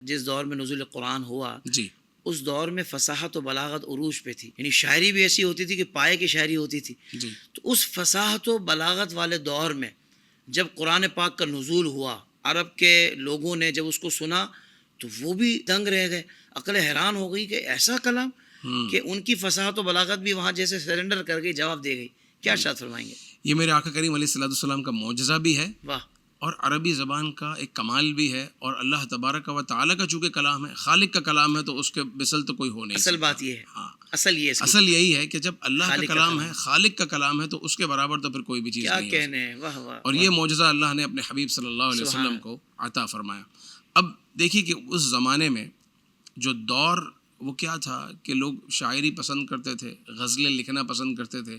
جس دور میں نزول قرآن ہوا جی اس دور میں فصاحت و بلاغت عروج پہ تھی، یعنی شاعری بھی ایسی ہوتی تھی کہ پائے کی شاعری ہوتی تھی. جی تو اس فصاحت و بلاغت والے دور میں جب قرآن پاک کا نزول ہوا، عرب کے لوگوں نے جب اس کو سنا تو وہ بھی دنگ رہ گئے، عقل حیران ہو گئی کہ ایسا کلام کہ ان کی فصاحت و بلاغت بھی وہاں جیسے سرنڈر کر گئی، جواب دے گئی. کیا ارشاد فرمائیں گے؟ یہ میرے آقا کریم علیہ الصلوۃ والسلام کا معجزہ بھی ہے واہ، اور عربی زبان کا ایک کمال بھی ہے، اور اللہ تبارک و تعالیٰ کا چونکہ کلام ہے، خالق کا کلام ہے، تو اس کے مثل تو کوئی ہو نہیں اصل سکتا. بات یہ ہے، ہاں، اصل یہ ہے، اصل یہی ہے کہ جب اللہ کا خالق کا کلام کلام ہے، خالق کا کلام ہے، تو اس کے برابر تو پھر کوئی بھی چیز کیا نہیں ہے. کہنے ہیں. واہ واہ. اور یہ معجزہ اللہ نے اپنے حبیب صلی اللہ علیہ سبحان وسلم کو عطا فرمایا. اب دیکھیے کہ اس زمانے میں جو دور وہ کیا تھا کہ لوگ شاعری پسند کرتے تھے، غزلیں لکھنا پسند کرتے تھے،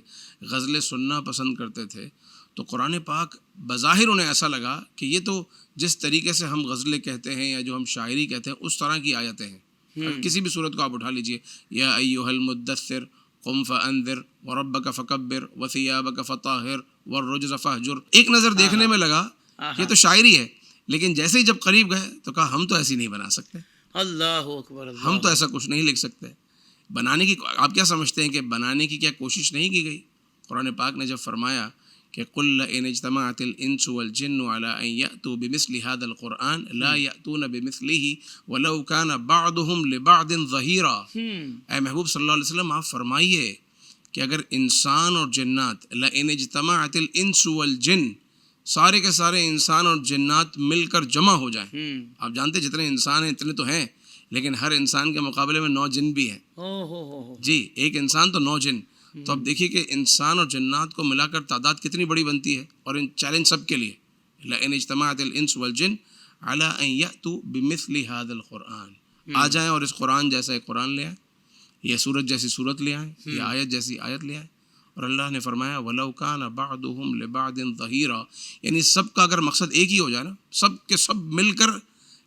غزلیں سننا پسند کرتے تھے. تو قرآن پاک بظاہر انہیں ایسا لگا کہ یہ تو جس طریقے سے ہم غزلیں کہتے ہیں یا جو ہم شاعری کہتے ہیں اس طرح کی آیتیں ہیں. کسی بھی صورت کو آپ اٹھا لیجئے، یا ایھا المدثر قم فانذر وربک فکبر وثیابک فطہر والرجز فہجر. ایک نظر دیکھنے میں لگا یہ تو شاعری ہے، لیکن جیسے ہی جب قریب گئے تو کہا ہم تو ایسی نہیں بنا سکتے، اللہ اکبر. اللہ، ہم تو ایسا کچھ نہیں لکھ سکتے. بنانے کی آپ کیا سمجھتے ہیں کہ بنانے کی کیا کوشش نہیں کی گئی؟ قرآن پاک نے جب فرمایا کہ قل لئن اجتمعت الانس والجن على ان يأتوا بمثل هذا القرآن لا يأتون بمثله ولو كان بعضهم لبعض ظهيرا. اے محبوب صلی اللہ علیہ وسلم آپ فرمائیے کہ اگر انسان اور جنات، لئن اجتمعت الانس والجن، سارے کے سارے انسان اور جنات مل کر جمع ہو جائیں. آپ جانتے جتنے انسان ہیں اتنے تو ہیں، لیکن ہر انسان کے مقابلے میں 9 جن بھی ہیں. جی، ایک انسان تو 9 جن. تو اب دیکھیے کہ انسان اور جنات کو ملا کر تعداد کتنی بڑی بنتی ہے، اور ان چیلنج سب کے لیے. لئن اجتمعت الانس والجن على ان يأتوا بمثل هذا القرآن، آ جائیں اور اس قرآن جیسا ایک قرآن لے آئیں، یہ سورت جیسی سورت لے آئیں، یہ آیت جیسی آیت لے آئیں. اور اللہ نے فرمایا وَلَوْ كَانَ بَعْضُهُمْ لِبَعْضٍ ظَهِيرًا، یعنی سب کا اگر مقصد ایک ہی ہو جائے نا، سب کے سب مل کر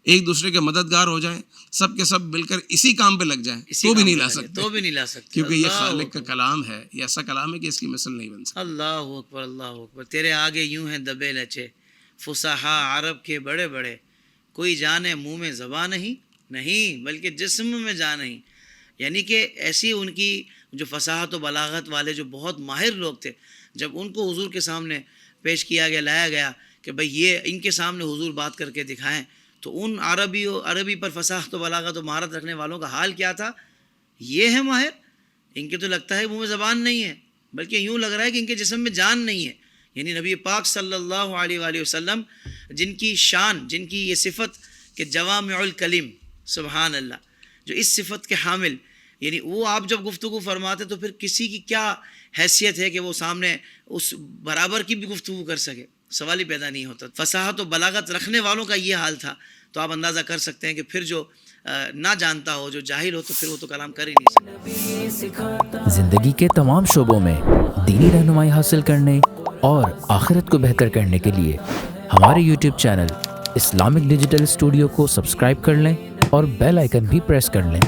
ایک دوسرے کے مددگار ہو جائیں، سب کے سب مل کر اسی کام پہ لگ جائیں، تو بھی نہیں لا سکتے، تو بھی نہیں لا سکتے. کیونکہ یہ خالق کا کلام ہے، یہ ایسا کلام ہے کہ اس کی مثل نہیں بن سکتی. اللہ اکبر. اللہ اکبر. تیرے آگے یوں ہیں دبے لچے فصحا عرب کے بڑے بڑے، کوئی جانے منہ میں زبان نہیں بلکہ جسم میں جان نہیں. یعنی کہ ایسی ان کی جو فصاحت و بلاغت والے جو بہت ماہر لوگ تھے، جب ان کو حضور کے سامنے پیش کیا گیا، لایا گیا کہ بھئی یہ ان کے سامنے حضور بات کر کے دکھائیں، تو ان عربی پر فصاحت و بلاغت و مہارت رکھنے والوں کا حال کیا تھا؟ یہ ہے ماہر، ان کے تو لگتا ہے منہ میں زبان نہیں ہے، بلکہ یوں لگ رہا ہے کہ ان کے جسم میں جان نہیں ہے. یعنی نبی پاک صلی اللہ علیہ وآلہ وسلم جن کی شان، جن کی یہ صفت کہ جوامع الکلم، سبحان اللہ، جو اس صفت کے حامل، یعنی وہ آپ جب گفتگو فرماتے تو پھر کسی کی کیا حیثیت ہے کہ وہ سامنے اس برابر کی بھی گفتگو کر سکے؟ سوال ہی پیدا نہیں ہوتا. فصاحت و بلاغت رکھنے والوں کا یہ حال تھا، تو آپ اندازہ کر سکتے ہیں کہ پھر جو نہ جانتا ہو، جو جاہل ہو، تو پھر وہ تو کلام کر ہی نہیں سکتا. زندگی کے تمام شعبوں میں دینی رہنمائی حاصل کرنے اور آخرت کو بہتر کرنے کے لیے ہمارے YouTube channel Islamic digital studio کو سبسکرائب کر لیں اور بیل آئیکن بھی پریس کر لیں.